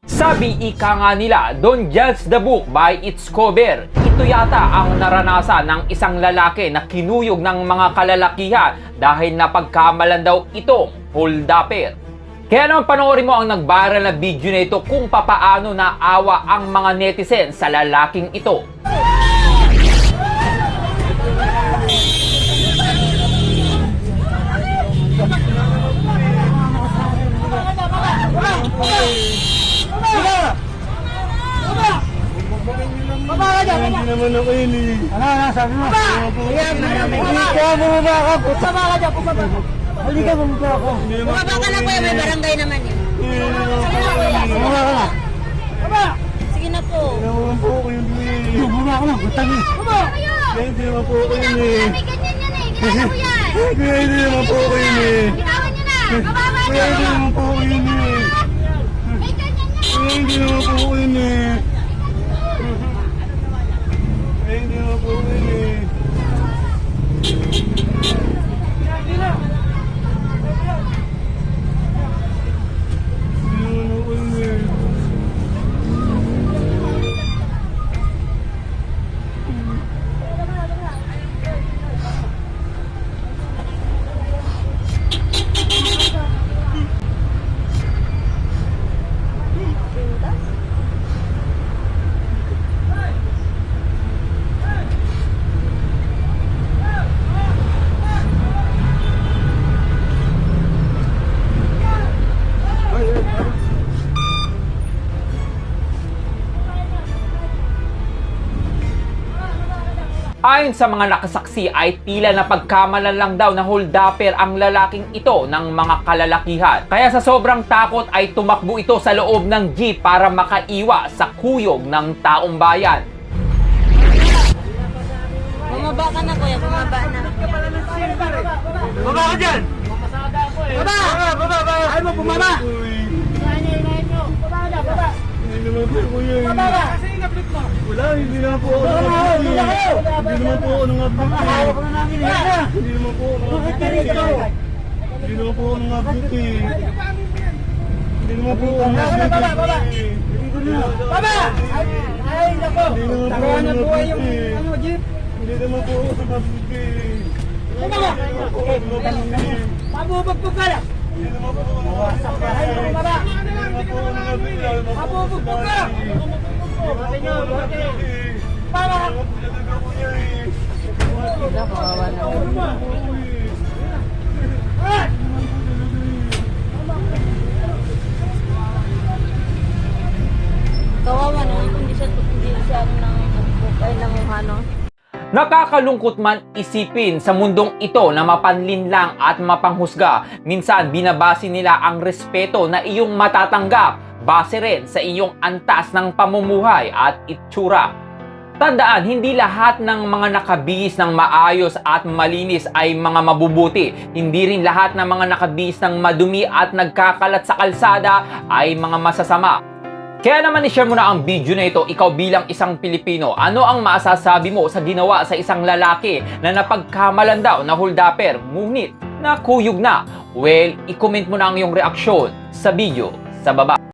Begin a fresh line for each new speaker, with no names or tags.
Sabi ika nga nila, don't judge the book by its cover. Ito yata ang naranasan ng isang lalaki na kinuyog ng mga kalalakihan dahil napagkamalan daw itong holdupper. Kaya naman panoorin mo ang nag-viral na video na ito kung papaano naawa ang mga netizen sa lalaking ito.
Hindi naman ako yun eh. Ano, sabi mo? Kaya bumaba ako. Bumaba ka dyan, bumaba. Halika, bumaba ako.
Bumaba ka na kuya, may barangay naman yun.
Bumaba ka na. Bumaba!
Sige na po.
Hindi naman po ako yun eh. Bumaba ka na, butang eh.
Bumaba!
Hindi naman po ako yun eh.
May ganyan yan eh, ginawa mo yan.
Kaya hindi naman po ako yun eh.
Ginawa nyo na, bababa
Kaya hindi
nyo.
naman po ako yun eh.
May ganyan yan.
Kaya hindi naman po ako yun eh. Kaya hindi naman po ako yun eh. Hindi naman ako yun eh.
Ayon sa mga nakasaksi ay tila napagkamalan lang daw na holdupper ang lalaking ito ng mga kalalakihan. Kaya sa sobrang takot ay tumakbo ito sa loob ng jeep para makaiwa sa kuyog ng taong bayan.
Bumaba ka na kuya, bumaba na.
Baba ka dyan! Baba! Baba! Ayaw mo bumaba! Hindi naman po ako yun. Wala, hindi naman po ako nang-update. Hindi naman po ako nang-update. Hindi naman po ako nang-update. Hindi naman po ako nang-update. Hindi naman po ako nang-update. Baba! Ay, nako! Hindi naman po ako nang-update. Hindi naman po ako nang-update. Pabubugbog ka lang! Hindi naman po ako nang-update. Hindi naman po ako nang-update. Pabubugbog ka! Para!
Kawawa naman kung hindi siya nanguhano.
Nakakalungkot man isipin sa mundong ito na mapanlinlang at mapanghusga. Minsan binabase nila ang respeto na iyong matatanggap base rin sa iyong antas ng pamumuhay at itsura. Tandaan, hindi lahat ng mga nakabihis ng maayos at malinis ay mga mabubuti. Hindi rin lahat ng mga nakabihis ng madumi at nagkakalat sa kalsada ay mga masasama. Kaya naman i-share mo na ang video na ito, ikaw bilang isang Pilipino. Ano ang masasabi mo sa ginawa sa isang lalaki na napagkamalan daw na holdupper, ngunit nakuyog na? Well, i-comment mo na ang iyong reaksyon sa video sa baba.